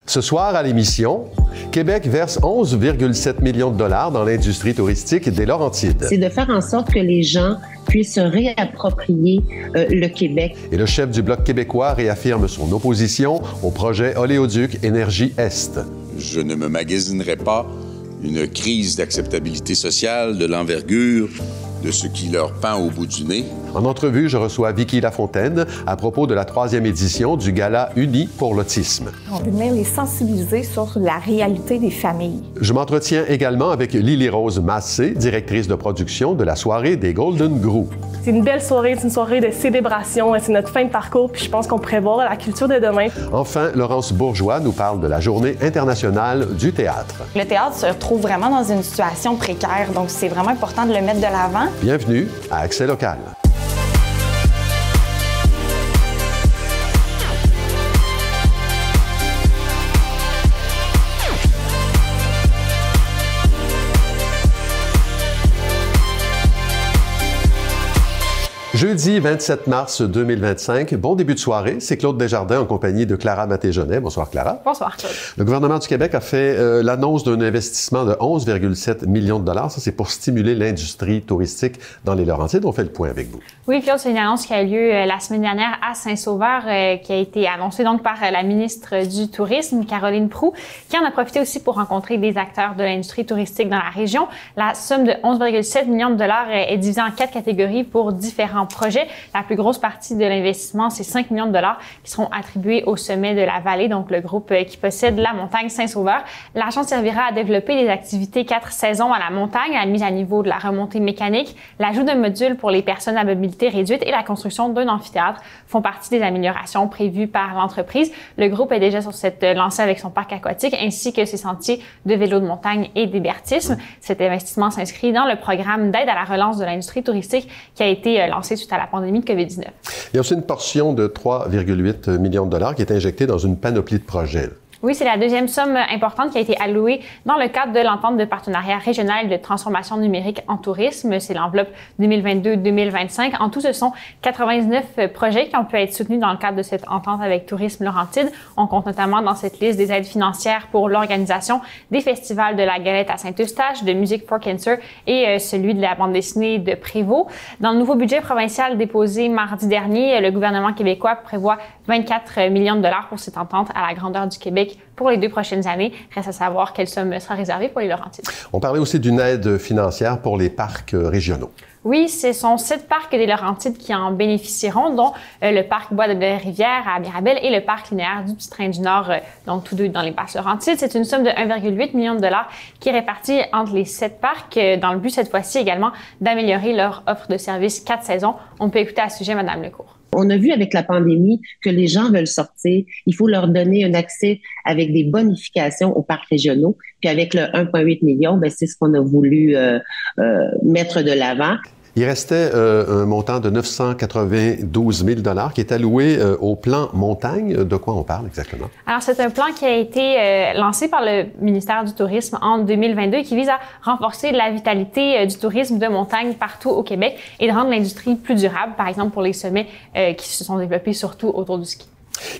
Ce soir, à l'émission, Québec verse 11,7 millions de dollars dans l'industrie touristique des Laurentides. C'est de faire en sorte que les gens puissent se réapproprier le Québec. Et le chef du Bloc québécois réaffirme son opposition au projet Oléoduc Énergie Est. Je ne me magasinerai pas une crise d'acceptabilité sociale de l'envergure de ce qui leur pend au bout du nez. En entrevue, je reçois Vicky Lafontaine à propos de la 3e édition du Gala Uni pour l'autisme. On veut venir les sensibiliser sur la réalité des familles. Je m'entretiens également avec Lily-Rose Massé, directrice de production de la soirée des Golden Grous. C'est une belle soirée, c'est une soirée de célébration, c'est notre fin de parcours, puis je pense qu'on pourrait voir la culture de demain. Enfin, Laurence Bourgeois nous parle de la Journée internationale du théâtre. Le théâtre se retrouve vraiment dans une situation précaire, donc c'est vraiment important de le mettre de l'avant. Bienvenue à Accès local. Jeudi 27 mars 2025, bon début de soirée. C'est Claude Desjardins en compagnie de Clara Maté-Genet. Bonsoir Clara. Bonsoir Claude. Le gouvernement du Québec a fait l'annonce d'un investissement de 11,7 millions de dollars. Ça, c'est pour stimuler l'industrie touristique dans les Laurentides. On fait le point avec vous. Oui, Claude, c'est une annonce qui a eu lieu la semaine dernière à Saint-Sauveur, qui a été annoncée donc par la ministre du Tourisme, Caroline Proulx, qui en a profité aussi pour rencontrer des acteurs de l'industrie touristique dans la région. La somme de 11,7 millions de dollars est divisée en 4 catégories pour différents projets. La plus grosse partie de l'investissement, c'est 5 millions de dollars qui seront attribués au sommet de la vallée, donc le groupe qui possède la montagne Saint-Sauveur. L'argent servira à développer des activités 4 saisons à la montagne, la mise à niveau de la remontée mécanique, l'ajout d'un module pour les personnes à mobilité réduite et la construction d'un amphithéâtre font partie des améliorations prévues par l'entreprise. Le groupe est déjà sur cette lancée avec son parc aquatique ainsi que ses sentiers de vélo de montagne et d'hébertisme. Cet investissement s'inscrit dans le programme d'aide à la relance de l'industrie touristique qui a été lancé suite à la pandémie de COVID-19. Il y a aussi une portion de 3,8 millions de dollars qui est injectée dans une panoplie de projets. Oui, c'est la deuxième somme importante qui a été allouée dans le cadre de l'entente de partenariat régional de transformation numérique en tourisme. C'est l'enveloppe 2022-2025. En tout, ce sont 99 projets qui ont pu être soutenus dans le cadre de cette entente avec Tourisme Laurentide. On compte notamment dans cette liste des aides financières pour l'organisation des festivals de la Galette à Saint-Eustache, de Music for Cancer et celui de la bande dessinée de Prévost. Dans le nouveau budget provincial déposé mardi dernier, le gouvernement québécois prévoit 24 millions de dollars pour cette entente à la grandeur du Québec pour les 2 prochaines années. Reste à savoir quelle somme sera réservée pour les Laurentides. On parlait aussi d'une aide financière pour les parcs régionaux. Oui, ce sont 7 parcs des Laurentides qui en bénéficieront, dont le parc Bois de Belle-Rivière à Mirabel et le parc linéaire du Petit-Train du Nord, donc tous deux dans les Basses Laurentides. C'est une somme de 1,8 million de dollars qui est répartie entre les 7 parcs dans le but cette fois-ci également d'améliorer leur offre de services 4 saisons. On peut écouter à ce sujet Mme Lecourt. On a vu avec la pandémie que les gens veulent sortir. Il faut leur donner un accès avec des bonifications aux parcs régionaux. Puis avec le 1,8 million, c'est ce qu'on a voulu mettre de l'avant. Il restait un montant de 992 000 $ qui est alloué au plan montagne. De quoi on parle exactement? Alors, c'est un plan qui a été lancé par le ministère du Tourisme en 2022 et qui vise à renforcer la vitalité du tourisme de montagne partout au Québec et de rendre l'industrie plus durable, par exemple pour les sommets qui se sont développés surtout autour du ski.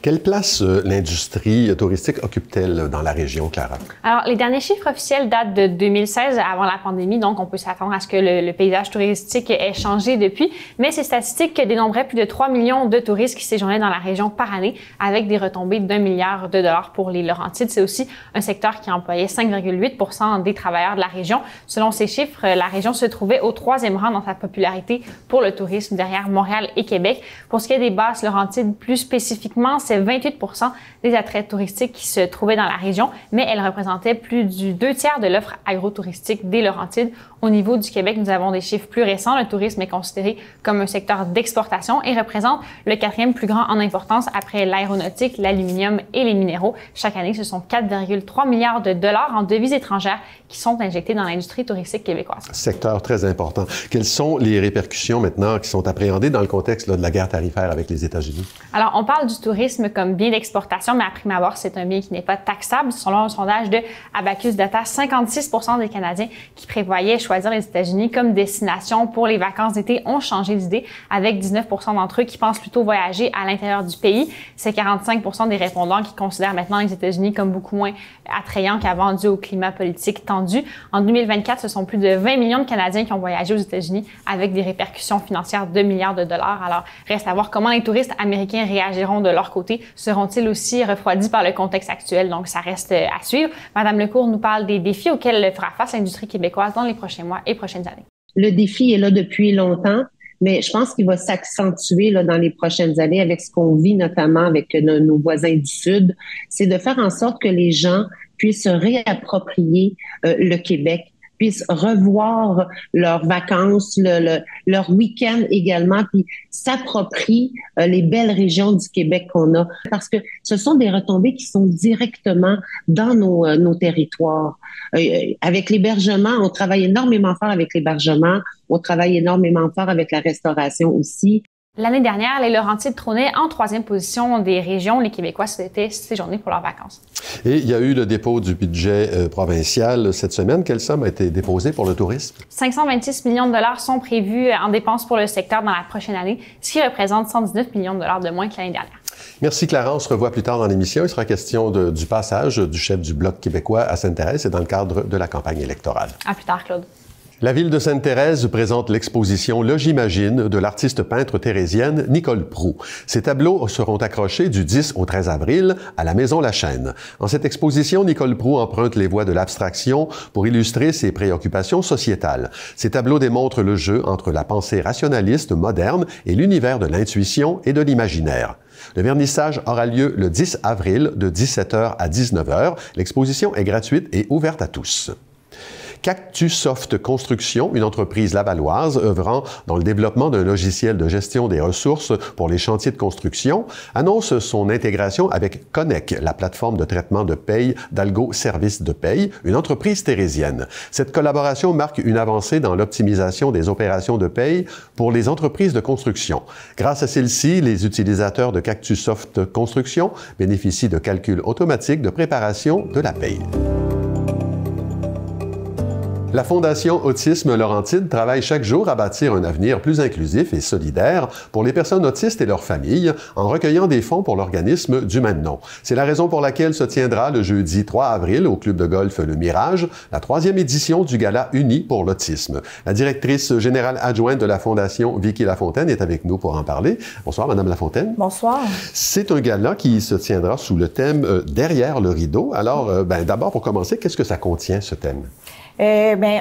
Quelle place l'industrie touristique occupe-t-elle dans la région, Clara? Alors, les derniers chiffres officiels datent de 2016, avant la pandémie, donc on peut s'attendre à ce que le paysage touristique ait changé depuis, mais ces statistiques dénombraient plus de 3 millions de touristes qui séjournaient dans la région par année, avec des retombées d'1 milliard de dollars pour les Laurentides. C'est aussi un secteur qui employait 5,8 % des travailleurs de la région. Selon ces chiffres, la région se trouvait au 3e rang dans sa popularité pour le tourisme derrière Montréal et Québec. Pour ce qui est des Basses Laurentides, plus spécifiquement, c'est 28 % des attraits touristiques qui se trouvaient dans la région, mais elles représentaient plus du 2/3 de l'offre agro-touristique des Laurentides. Au niveau du Québec, nous avons des chiffres plus récents. Le tourisme est considéré comme un secteur d'exportation et représente le 4e plus grand en importance après l'aéronautique, l'aluminium et les minéraux. Chaque année, ce sont 4,3 milliards de dollars en devises étrangères qui sont injectés dans l'industrie touristique québécoise. Secteur très important. Quelles sont les répercussions maintenant qui sont appréhendées dans le contexte de la guerre tarifaire avec les États-Unis? Alors, on parle du tourisme tourisme comme bien d'exportation, mais à prime abord, c'est un bien qui n'est pas taxable. Selon un sondage de Abacus Data, 56% des Canadiens qui prévoyaient choisir les États-Unis comme destination pour les vacances d'été ont changé d'idée, avec 19% d'entre eux qui pensent plutôt voyager à l'intérieur du pays. C'est 45% des répondants qui considèrent maintenant les États-Unis comme beaucoup moins attrayants qu'avant dû au climat politique tendu. En 2024, ce sont plus de 20 millions de Canadiens qui ont voyagé aux États-Unis avec des répercussions financières de milliards de dollars. Alors, reste à voir comment les touristes américains réagiront de leur côté. Seront-ils aussi refroidis par le contexte actuel? Donc, ça reste à suivre. Madame Lecourt nous parle des défis auxquels fera face l'industrie québécoise dans les prochains mois et prochaines années. Le défi est là depuis longtemps, mais je pense qu'il va s'accentuer là, dans les prochaines années avec ce qu'on vit notamment avec nos voisins du Sud. C'est de faire en sorte que les gens puissent se réapproprier le Québec, puissent revoir leurs vacances, leur week-end également, puis s'approprient les belles régions du Québec qu'on a. Parce que ce sont des retombées qui sont directement dans nos territoires. Avec l'hébergement, on travaille énormément fort avec l'hébergement, on travaille énormément fort avec la restauration aussi. L'année dernière, les Laurentides trônaient en 3e position des régions. Les Québécois s'étaient séjournés pour leurs vacances. Et il y a eu le dépôt du budget provincial cette semaine. Quelle somme a été déposée pour le tourisme? 526 millions de dollars sont prévus en dépenses pour le secteur dans la prochaine année, ce qui représente 119 millions de dollars de moins que l'année dernière. Merci Clara. On se revoit plus tard dans l'émission. Il sera question du passage du chef du Bloc québécois à Sainte-Thérèse et dans le cadre de la campagne électorale. À plus tard, Claude. La ville de Sainte-Thérèse présente l'exposition Là j'imagine de l'artiste peintre thérésienne Nicole Proulx. Ces tableaux seront accrochés du 10 au 13 avril à la Maison La Chaîne. En cette exposition, Nicole Proulx emprunte les voies de l'abstraction pour illustrer ses préoccupations sociétales. Ces tableaux démontrent le jeu entre la pensée rationaliste moderne et l'univers de l'intuition et de l'imaginaire. Le vernissage aura lieu le 10 avril de 17h à 19h. L'exposition est gratuite et ouverte à tous. Cactusoft Construction, une entreprise lavalloise œuvrant dans le développement d'un logiciel de gestion des ressources pour les chantiers de construction, annonce son intégration avec Connect, la plateforme de traitement de paye d'Algo Service de paye, une entreprise thérésienne. Cette collaboration marque une avancée dans l'optimisation des opérations de paye pour les entreprises de construction. Grâce à celle-ci, les utilisateurs de Cactusoft Construction bénéficient de calculs automatiques de préparation de la paye. La Fondation Autisme Laurentide travaille chaque jour à bâtir un avenir plus inclusif et solidaire pour les personnes autistes et leurs familles en recueillant des fonds pour l'organisme du même nom. C'est la raison pour laquelle se tiendra le jeudi 3 avril au club de golf Le Mirage, la 3e édition du Gala Uni pour l'autisme. La directrice générale adjointe de la Fondation, Vicky Lafontaine, est avec nous pour en parler. Bonsoir, Madame Lafontaine. Bonsoir. C'est un gala qui se tiendra sous le thème Derrière le rideau. Alors, d'abord, pour commencer, qu'est-ce que ça contient, ce thème?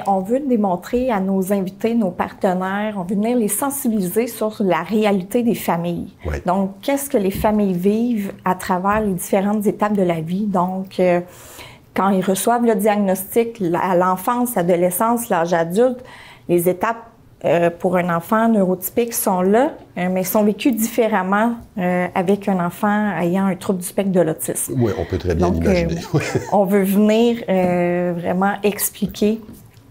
On veut démontrer à nos invités, nos partenaires, on veut venir les sensibiliser sur la réalité des familles. Oui. Donc, qu'est-ce que les familles vivent à travers les différentes étapes de la vie? Donc, quand ils reçoivent le diagnostic à l'enfance, l'adolescence, l'âge adulte, les étapes pour un enfant neurotypique sont là, mais sont vécues différemment avec un enfant ayant un trouble du spectre de l'autisme. Oui, on peut très bien l'imaginer. On veut venir vraiment expliquer.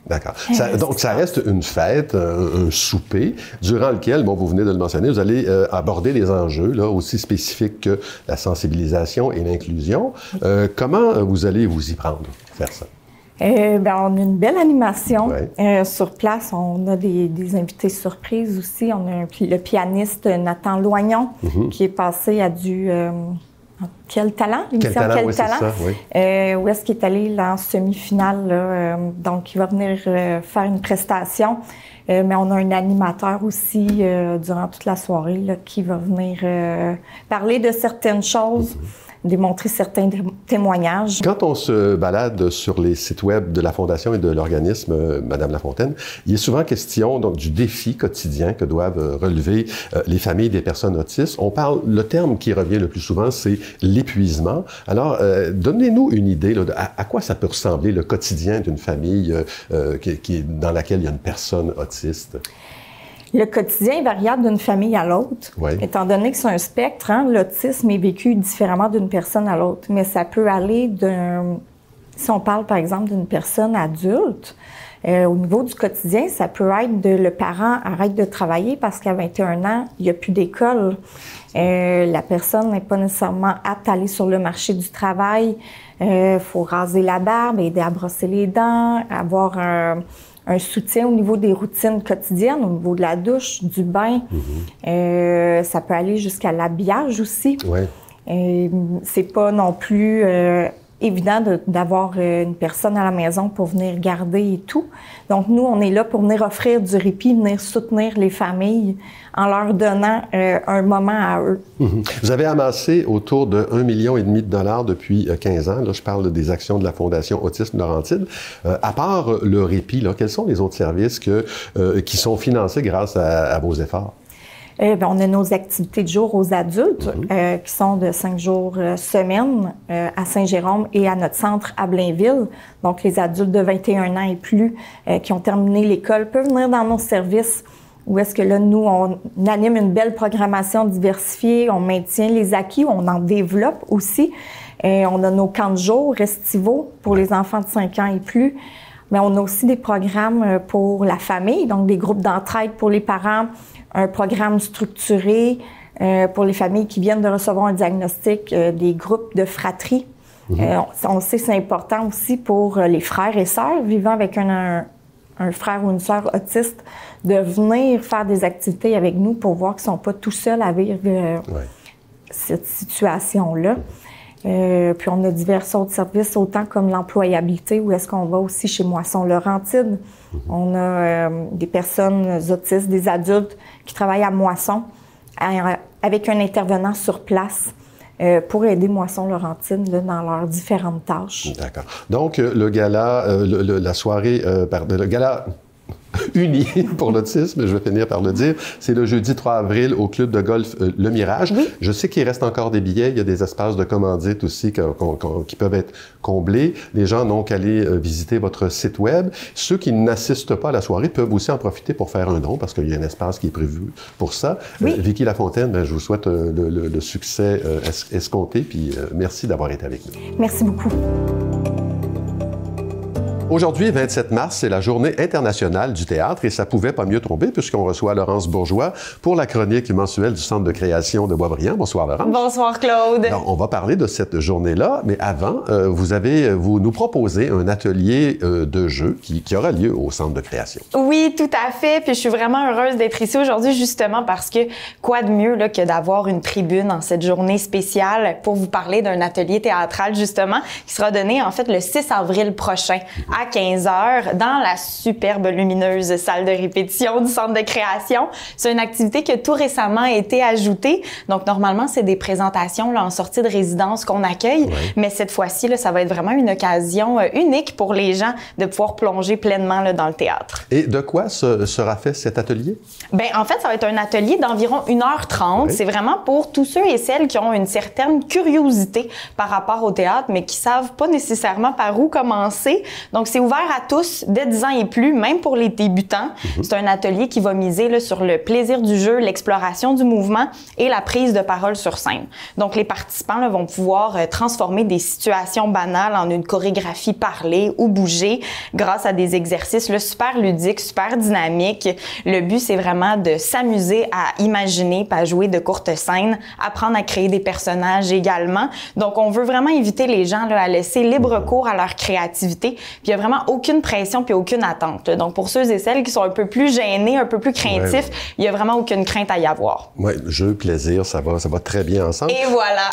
D'accord. Donc, ça reste une fête, un souper, durant lequel, bon, vous venez de le mentionner, vous allez aborder des enjeux là, aussi spécifiques que la sensibilisation et l'inclusion. Comment vous allez vous y prendre, faire ça? On a une belle animation sur place. On a des invités surprises aussi. On a le pianiste Nathan Loignon qui est passé à du Quel talent? L'émission Quel talent? Ça, oui. Où est-ce qu'il est allé là, en semi-finale? Là, donc, il va venir faire une prestation. Mais on a un animateur aussi durant toute la soirée là, qui va venir parler de certaines choses. Démontrer certains témoignages. Quand on se balade sur les sites web de la Fondation et de l'organisme, Madame Lafontaine, il est souvent question donc, du défi quotidien que doivent relever les familles des personnes autistes. Le terme qui revient le plus souvent, c'est l'épuisement. Alors, donnez-nous une idée là, à quoi ça peut ressembler le quotidien d'une famille dans laquelle il y a une personne autiste. Le quotidien est variable d'une famille à l'autre, étant donné que c'est un spectre. L'autisme est vécu différemment d'une personne à l'autre, mais ça peut aller si on parle par exemple d'une personne adulte, Au niveau du quotidien, ça peut être le parent arrête de travailler parce qu'à 21 ans, il n'y a plus d'école. La personne n'est pas nécessairement apte à aller sur le marché du travail. Faut raser la barbe, aider à brosser les dents, avoir un soutien au niveau des routines quotidiennes, au niveau de la douche, du bain. Ça peut aller jusqu'à l'habillage aussi. Ouais. C'est pas non plus évident d'avoir une personne à la maison pour venir garder et tout. Donc, nous, on est là pour venir offrir du répit, venir soutenir les familles en leur donnant un moment à eux. Vous avez amassé autour de 1,5 million de dollars depuis 15 ans. Là, je parle des actions de la Fondation Autisme Laurentides. À part le répit, là, quels sont les autres services qui sont financés grâce à vos efforts? On a nos activités de jour aux adultes qui sont de 5 jours semaine à Saint-Jérôme et à notre centre à Blainville. Donc, les adultes de 21 ans et plus qui ont terminé l'école peuvent venir dans nos services où est-ce que là, nous, on anime une belle programmation diversifiée, on maintient les acquis, on en développe aussi. On a nos camps de jour estivaux pour les enfants de 5 ans et plus. Mais on a aussi des programmes pour la famille, donc des groupes d'entraide pour les parents, un programme structuré pour les familles qui viennent de recevoir un diagnostic, des groupes de fratrie. On sait que c'est important aussi pour les frères et sœurs vivant avec un frère ou une sœur autiste de venir faire des activités avec nous pour voir qu'ils ne sont pas tout seuls à vivre cette situation-là. Puis on a divers autres services, autant comme l'employabilité, où est-ce qu'on va aussi chez Moisson Laurentides. On a des personnes autistes, des adultes qui travaillent à Moisson avec un intervenant sur place pour aider Moisson Laurentides dans leurs différentes tâches. D'accord. Donc, le gala, la soirée, le gala uni pour l'autisme, je vais finir par le dire, c'est le jeudi 3 avril au club de golf Le Mirage. Oui. Je sais qu'il reste encore des billets, il y a des espaces de commandite aussi qui peuvent être comblés. Les gens n'ont qu'à aller visiter votre site web. Ceux qui n'assistent pas à la soirée peuvent aussi en profiter pour faire un don parce qu'il y a un espace qui est prévu pour ça. Oui. Vicky Lafontaine, je vous souhaite le succès escompté, puis merci d'avoir été avec nous. Merci beaucoup. Aujourd'hui, 27 mars, c'est la Journée internationale du théâtre et ça pouvait pas mieux tomber puisqu'on reçoit Laurence Bourgeois pour la chronique mensuelle du Centre de création de Boisbriand. Bonsoir, Laurence. Bonsoir, Claude. Alors, on va parler de cette journée-là, mais avant, vous nous proposez un atelier de jeu qui aura lieu au Centre de création. Oui, tout à fait. Puis je suis vraiment heureuse d'être ici aujourd'hui justement parce que quoi de mieux là, que d'avoir une tribune en cette journée spéciale pour vous parler d'un atelier théâtral justement qui sera donné en fait le 6 avril prochain à 15h dans la superbe lumineuse salle de répétition du Centre de création. C'est une activité qui a tout récemment été ajoutée. Donc, normalement, c'est des présentations là, en sortie de résidence qu'on accueille. Oui. Mais cette fois-ci, là, ça va être vraiment une occasion unique pour les gens de pouvoir plonger pleinement là, dans le théâtre. Et de quoi sera fait cet atelier? Bien, en fait, ça va être un atelier d'environ 1h30. Oui. C'est vraiment pour tous ceux et celles qui ont une certaine curiosité par rapport au théâtre, mais qui savent pas nécessairement par où commencer. Donc, c'est ouvert à tous, dès 10 ans et plus, même pour les débutants. C'est un atelier qui va miser là, sur le plaisir du jeu, l'exploration du mouvement et la prise de parole sur scène. Donc, les participants là, vont pouvoir transformer des situations banales en une chorégraphie parlée ou bougée grâce à des exercices là, super ludiques, super dynamiques. Le but, c'est vraiment de s'amuser à imaginer, à jouer de courtes scènes, apprendre à créer des personnages également. Donc, on veut vraiment inviter les gens là, à laisser libre cours à leur créativité. Puis, il y a vraiment aucune pression puis aucune attente. Donc, pour ceux et celles qui sont un peu plus gênés, un peu plus craintifs, il y a vraiment aucune crainte à y avoir. Oui, jeu, plaisir, ça va très bien ensemble. Et voilà.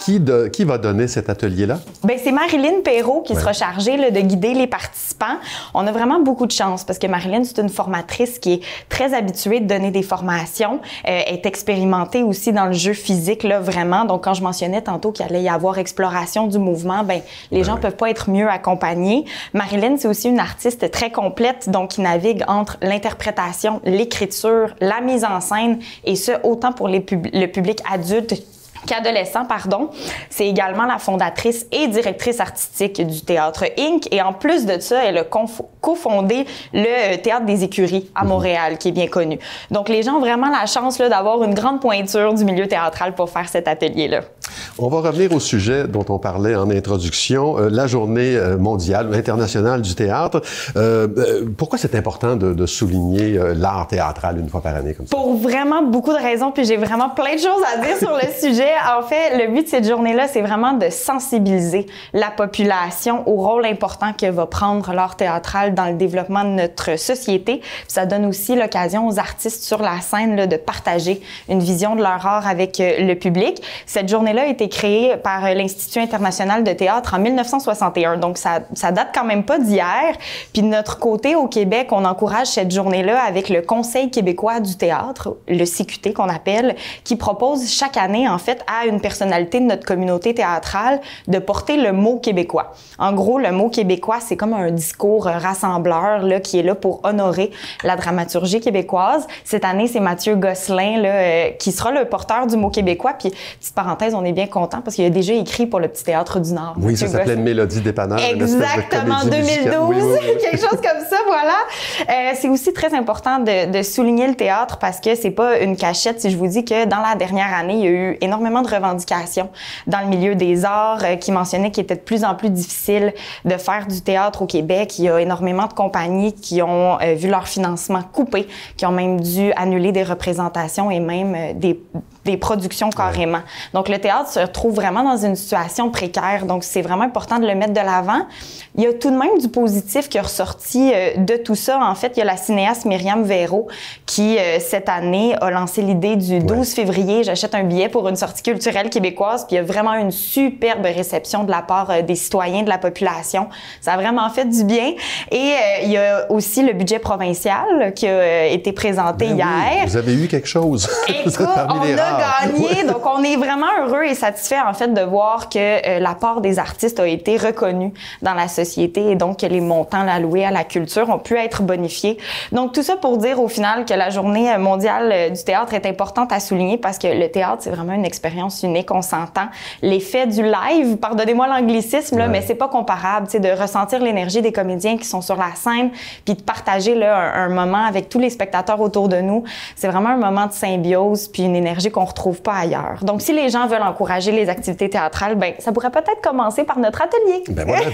Qui va donner cet atelier-là? Bien, c'est Marilyn Perrault qui sera chargée là, de guider les participants. On a vraiment beaucoup de chance parce que Marilyn, c'est une formatrice qui est très habituée de donner des formations. Elle est expérimentée aussi dans le jeu physique, là, vraiment. Donc, quand je mentionnais tantôt qu'il allait y avoir exploration du mouvement, bien, les gens peuvent pas être mieux accompagnés. Marilyn, c'est aussi une artiste très complète, donc qui navigue entre l'interprétation, l'écriture, la mise en scène, et ce, autant pour le public adulte qu'adolescent, pardon. C'est également la fondatrice et directrice artistique du Théâtre Inc. Et en plus de ça, elle a cofondé le Théâtre des Écuries à Montréal, qui est bien connu. Donc, les gens ont vraiment la chance là, d'avoir une grande pointure du milieu théâtral pour faire cet atelier-là. On va revenir au sujet dont on parlait en introduction, la journée mondiale, internationale du théâtre. Pourquoi c'est important de souligner l'art théâtral une fois par année comme ça? Pour vraiment beaucoup de raisons, puis j'ai vraiment plein de choses à dire sur le sujet. En fait, le but de cette journée-là, c'est vraiment de sensibiliser la population au rôle important que va prendre l'art théâtral dans le développement de notre société. Puis ça donne aussi l'occasion aux artistes sur la scène là, de partager une vision de leur art avec le public. Cette journée-là a été créée par l'Institut international de théâtre en 1961, donc ça date quand même pas d'hier. Puis de notre côté, au Québec, on encourage cette journée-là avec le Conseil québécois du théâtre, le CQT qu'on appelle, qui propose chaque année, en fait, à une personnalité de notre communauté théâtrale de porter le mot québécois. En gros, le mot québécois, c'est comme un discours rassembleur là, qui est là pour honorer la dramaturgie québécoise. Cette année, c'est Mathieu Gosselin là, qui sera le porteur du mot québécois. Puis, petite parenthèse, on est bien content parce qu'il a déjà écrit pour le Petit Théâtre du Nord. Oui, ça s'appelait Une Mélodie dépanneur. Exactement, 2012, oui, quelque chose comme ça, voilà. C'est aussi très important de souligner le théâtre parce que c'est pas une cachette si je vous dis que dans la dernière année, il y a eu énormément de revendications dans le milieu des arts qui mentionnaient qu'il était de plus en plus difficile de faire du théâtre au Québec. Il y a énormément de compagnies qui ont vu leur financement coupé, qui ont même dû annuler des représentations et même des productions carrément. Ouais. Donc, le théâtre se retrouve vraiment dans une situation précaire. Donc, c'est vraiment important de le mettre de l'avant. Il y a tout de même du positif qui est ressorti de tout ça. En fait, il y a la cinéaste Myriam Véro qui, cette année, a lancé l'idée du 12 février. J'achète un billet pour une sortie culturelle québécoise. Puis, il y a vraiment une superbe réception de la part des citoyens, de la population. Ça a vraiment fait du bien. Et il y a aussi le budget provincial qui a été présenté hier. Oui, vous avez eu quelque chose. Écoute, on a gagné. Donc, on est vraiment heureux et satisfait, en fait, de voir que l'apport des artistes a été reconnu dans la société et donc que les montants alloués à la culture ont pu être bonifiés. Donc, tout ça pour dire, au final, que la journée mondiale du théâtre est importante à souligner parce que le théâtre, c'est vraiment une expérience unique, on s'entend. L'effet du live, pardonnez-moi l'anglicisme, là, mais c'est pas comparable, tu sais, de ressentir l'énergie des comédiens qui sont sur la scène puis de partager, là, un moment avec tous les spectateurs autour de nous. C'est vraiment un moment de symbiose puis une énergie qu'on retrouve pas ailleurs. Donc, si les gens veulent encourager les activités théâtrales, ben ça pourrait peut-être commencer par notre atelier. Ben voilà,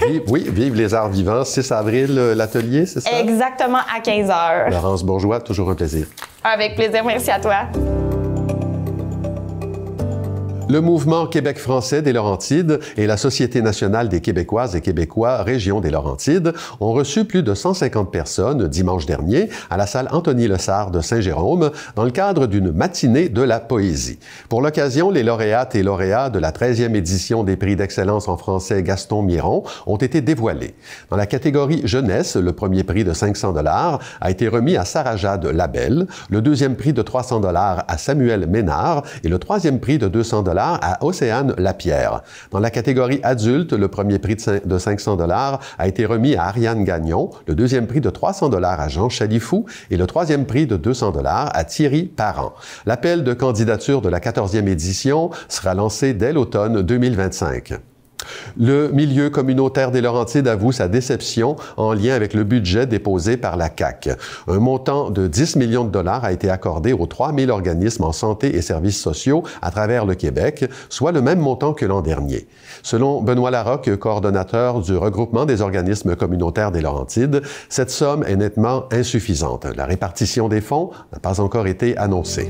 vive les arts vivants. 6 avril, l'atelier, c'est ça? Exactement, à 15h. Laurence Bourgeois, toujours un plaisir. Avec plaisir, merci à toi. Le mouvement Québec français des Laurentides et la Société nationale des Québécoises et Québécois Région des Laurentides ont reçu plus de 150 personnes dimanche dernier à la salle Anthony-Lessard de Saint-Jérôme dans le cadre d'une matinée de la poésie. Pour l'occasion, les lauréates et lauréats de la 13e édition des prix d'excellence en français Gaston Miron ont été dévoilés. Dans la catégorie jeunesse, le premier prix de 500 $ a été remis à Sarah-Jade Labelle, le deuxième prix de 300 $ à Samuel Ménard et le troisième prix de 200 $ à Océane Lapierre. Dans la catégorie adulte, le premier prix de 500 $ a été remis à Ariane Gagnon, le deuxième prix de 300 $ à Jean Chalifou et le troisième prix de 200 $ à Thierry Parent. L'appel de candidature de la 14e édition sera lancé dès l'automne 2025. Le milieu communautaire des Laurentides avoue sa déception en lien avec le budget déposé par la CAQ. Un montant de 10 millions de $ a été accordé aux 3000 organismes en santé et services sociaux à travers le Québec, soit le même montant que l'an dernier. Selon Benoît Larocque, coordonnateur du regroupement des organismes communautaires des Laurentides, cette somme est nettement insuffisante. La répartition des fonds n'a pas encore été annoncée.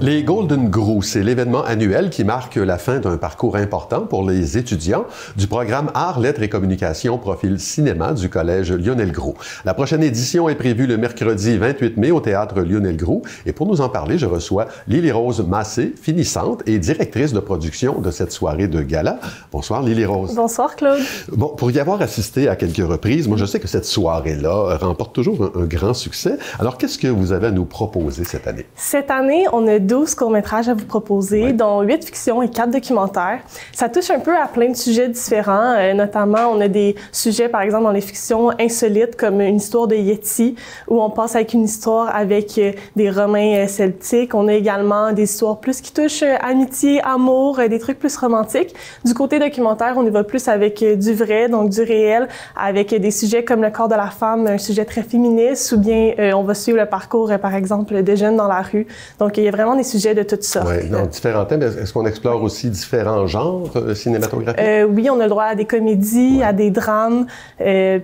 Les Golden Grous, c'est l'événement annuel qui marque la fin d'un parcours important pour les étudiants du programme Arts, Lettres et Communications profil cinéma du Collège Lionel Groulx. La prochaine édition est prévue le mercredi 28 mai au Théâtre Lionel Groulx. Et pour nous en parler, je reçois Lily-Rose Massé, finissante et directrice de production de cette soirée de gala. Bonsoir Lily-Rose. Bonsoir Claude. Bon, pour y avoir assisté à quelques reprises, moi je sais que cette soirée-là remporte toujours un grand succès. Alors qu'est-ce que vous avez à nous proposer cette année? Cette année, on a 12 courts-métrages à vous proposer, dont 8 fictions et 4 documentaires. Ça touche un peu à plein de sujets différents. Notamment, on a des sujets, par exemple, dans les fictions insolites, comme une histoire de Yeti, où on passe avec une histoire avec des Romains celtiques. On a également des histoires plus qui touchent amitié, amour, des trucs plus romantiques. Du côté documentaire, on y va plus avec du vrai, donc du réel, avec des sujets comme le corps de la femme, un sujet très féministe, ou bien on va suivre le parcours, par exemple, de jeunes dans la rue. Donc, il y a vraiment des sujets de toutes sortes. Oui, dans différents thèmes. Est-ce qu'on explore aussi différents genres cinématographiques? Oui, on a le droit à des comédies, à des drames,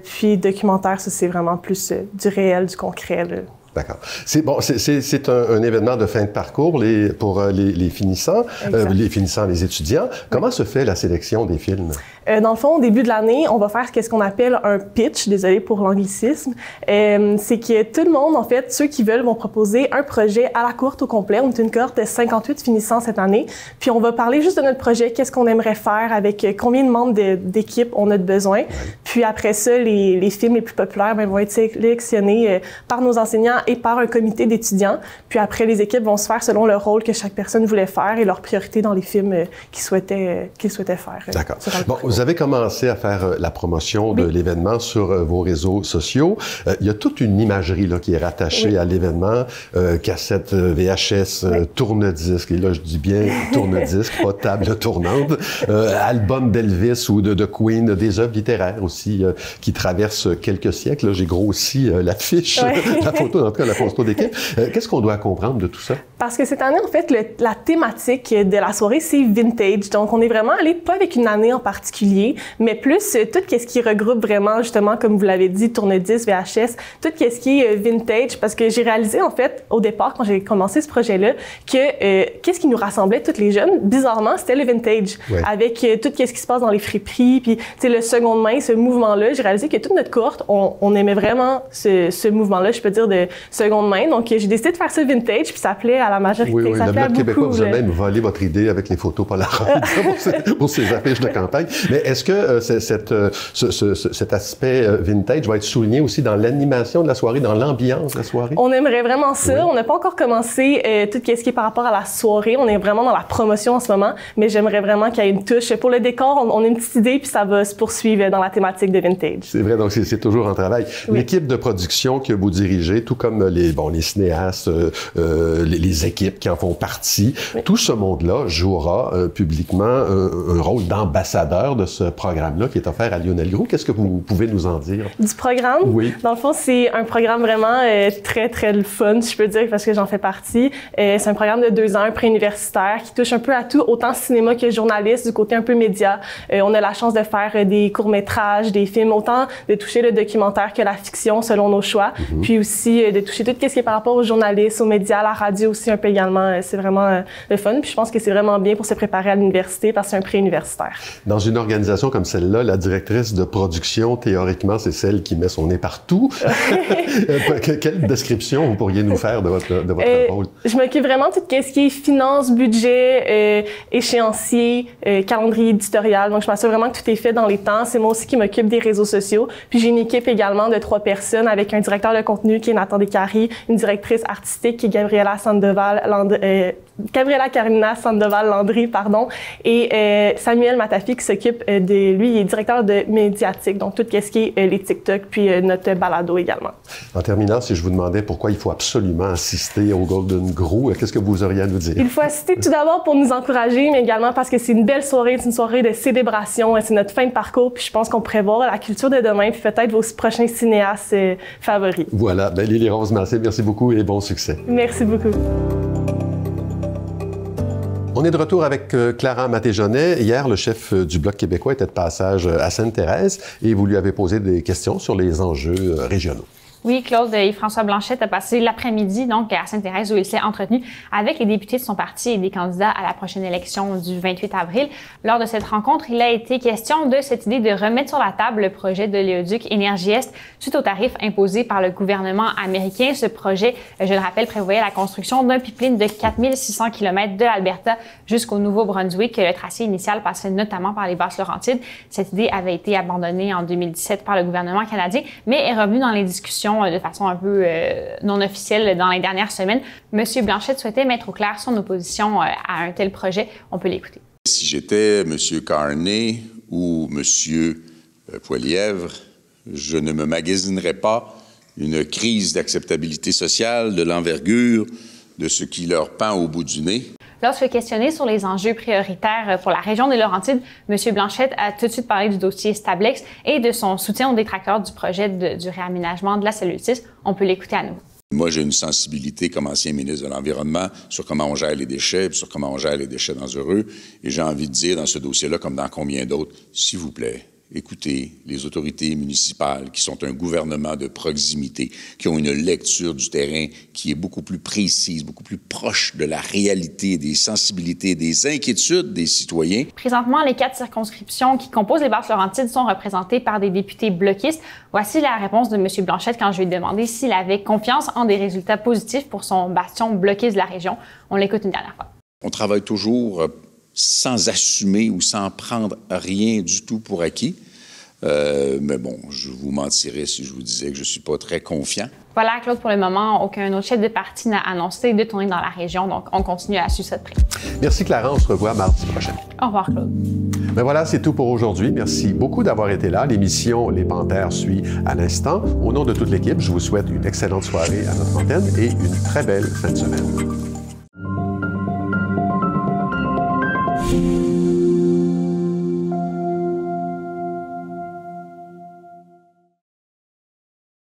puis documentaires, ça c'est vraiment plus du réel, du concret, là. D'accord. C'est un événement de fin de parcours pour les finissants, les étudiants. Comment se fait la sélection des films? Dans le fond, au début de l'année, on va faire ce qu'on appelle un pitch, désolé pour l'anglicisme. C'est que tout le monde, en fait, ceux qui veulent, vont proposer un projet à la cohorte au complet. On est une cohorte de 58 finissants cette année. Puis on va parler juste de notre projet, qu'est-ce qu'on aimerait faire, avec combien de membres d'équipe on a de besoin. Puis après ça, les films les plus populaires vont être sélectionnés par nos enseignants et par un comité d'étudiants. Puis après, les équipes vont se faire selon le rôle que chaque personne voulait faire et leurs priorités dans les films qu'ils souhaitaient faire. D'accord. Bon, vous avez commencé à faire la promotion de l'événement sur vos réseaux sociaux. Il y a toute une imagerie là, qui est rattachée à l'événement. Cassette VHS, tourne-disque, et là je dis bien tourne-disque, pas table tournante. Album d'Elvis ou de Queen, des œuvres littéraires aussi qui traversent quelques siècles. Là, j'ai grossi l'affiche, la photo, en tout cas la photo d'équipe. Qu'est-ce qu'on doit comprendre de tout ça? Parce que cette année, en fait, la thématique de la soirée, c'est vintage. Donc, on est vraiment allé pas avec une année en particulier, mais plus tout ce qui regroupe vraiment, justement, comme vous l'avez dit, tourne-disque, VHS, tout ce qui est vintage, parce que j'ai réalisé, en fait, au départ, quand j'ai commencé ce projet-là, que qu'est-ce qui nous rassemblait, toutes les jeunes, bizarrement, c'était le vintage. Avec tout ce qui se passe dans les friperies, puis, tu sais, le seconde main, ce mouvement-là, j'ai réalisé que toute notre cohorte, on aimait vraiment ce mouvement-là, je peux dire, de seconde main. Donc, j'ai décidé de faire ça vintage, puis ça plaît à la majorité. Oui, le Bloc québécois vous a même volé votre idée avec les photos Polaroid pour ces affiches de campagne. Mais est-ce que cet aspect vintage va être souligné aussi dans l'animation de la soirée, dans l'ambiance de la soirée? On aimerait vraiment ça. Oui. On n'a pas encore commencé tout ce qui est par rapport à la soirée. On est vraiment dans la promotion en ce moment, mais j'aimerais vraiment qu'il y ait une touche. Pour le décor, on a une petite idée, puis ça va se poursuivre dans la thématique de vintage. C'est vrai, donc c'est toujours en travail. Oui. L'équipe de production que vous dirigez, tout comme les cinéastes, les équipes qui en font partie, tout ce monde-là jouera publiquement un rôle d'ambassadeur de ce programme-là qui est offert à Lionel Groulx. Qu'est-ce que vous pouvez nous en dire? Du programme? Oui. Dans le fond, c'est un programme vraiment très, très fun, si je peux dire, parce que j'en fais partie. C'est un programme de 2 ans, préuniversitaire, qui touche un peu à tout, autant cinéma que journaliste, du côté un peu média. On a la chance de faire des courts-métrages, des films, autant de toucher le documentaire que la fiction, selon nos choix, puis aussi de toucher tout ce qui est par rapport aux journalistes, aux médias, à la radio aussi un peu également. C'est vraiment le fun. Puis je pense que c'est vraiment bien pour se préparer à l'université parce que c'est un préuniversitaire. Dans une organisation comme celle-là, la directrice de production, théoriquement, c'est celle qui met son nez partout. Quelle description vous pourriez nous faire de votre rôle? Je m'occupe vraiment de tout ce qui est finances, budget, échéancier, calendrier éditorial. Donc, je m'assure vraiment que tout est fait dans les temps. C'est moi aussi qui m'occupe des réseaux sociaux. Puis j'ai une équipe également de 3 personnes avec un directeur de contenu qui est Nathan Descaries, une directrice artistique qui est Gabriela Carina Sandoval-Landry, et Samuel Matafi qui s'occupe lui, il est directeur de médiatique, donc tout ce qui est les TikTok, puis notre balado également. En terminant, si je vous demandais pourquoi il faut absolument assister au Golden Groulx, qu'est-ce que vous auriez à nous dire? Il faut assister tout d'abord pour nous encourager, mais également parce que c'est une belle soirée, c'est une soirée de célébration, c'est notre fin de parcours, puis je pense qu'on pourrait voir la culture de demain, puis peut-être vos prochains cinéastes favoris. Voilà, Lily-Rose Massé, merci beaucoup et bon succès. Merci beaucoup. On est de retour avec Clara Maté-Jonet. Hier, le chef du Bloc québécois était de passage à Sainte-Thérèse et vous lui avez posé des questions sur les enjeux régionaux. Oui, Claude et François Blanchet a passé l'après-midi donc à Sainte-Thérèse où il s'est entretenu avec les députés de son parti et des candidats à la prochaine élection du 28 avril. Lors de cette rencontre, il a été question de cette idée de remettre sur la table le projet de l'éoduc Énergie-Est suite aux tarifs imposés par le gouvernement américain. Ce projet, je le rappelle, prévoyait la construction d'un pipeline de 4600 km de l'Alberta jusqu'au Nouveau-Brunswick. Le tracé initial passait notamment par les Basses-Laurentides. Cette idée avait été abandonnée en 2017 par le gouvernement canadien, mais est revenue dans les discussions de façon un peu non officielle dans les dernières semaines. Monsieur Blanchet souhaitait mettre au clair son opposition à un tel projet. On peut l'écouter. Si j'étais Monsieur Carney ou Monsieur Poilièvre, je ne me magasinerais pas une crise d'acceptabilité sociale de l'envergure de ce qui leur pend au bout du nez. Lorsque questionné sur les enjeux prioritaires pour la région des Laurentides, M. Blanchet a tout de suite parlé du dossier Stablex et de son soutien aux détracteurs du projet du réaménagement de la cellule 6. On peut l'écouter à nouveau. Moi, j'ai une sensibilité comme ancien ministre de l'Environnement sur comment on gère les déchets, sur comment on gère les déchets dangereux. Et j'ai envie de dire, dans ce dossier-là, comme dans combien d'autres, s'il vous plaît, écoutez les autorités municipales qui sont un gouvernement de proximité, qui ont une lecture du terrain qui est beaucoup plus précise, beaucoup plus proche de la réalité, des sensibilités, des inquiétudes des citoyens. Présentement, les 4 circonscriptions qui composent les Basses-Laurentides sont représentées par des députés bloquistes. Voici la réponse de M. Blanchette quand je lui ai demandé s'il avait confiance en des résultats positifs pour son bastion bloquiste de la région. On l'écoute une dernière fois. On travaille toujours sans assumer ou sans prendre rien du tout pour acquis. Mais bon, je vous mentirais si je vous disais que je ne suis pas très confiant. Voilà, Claude, pour le moment, aucun autre chef de parti n'a annoncé de tourner dans la région, donc on continue à suivre ça de près. Merci Clara, on se revoit mardi prochain. Au revoir, Claude. Ben voilà, c'est tout pour aujourd'hui. Merci beaucoup d'avoir été là. L'émission Les Panthères suit à l'instant. Au nom de toute l'équipe, je vous souhaite une excellente soirée à notre antenne et une très belle fin de semaine.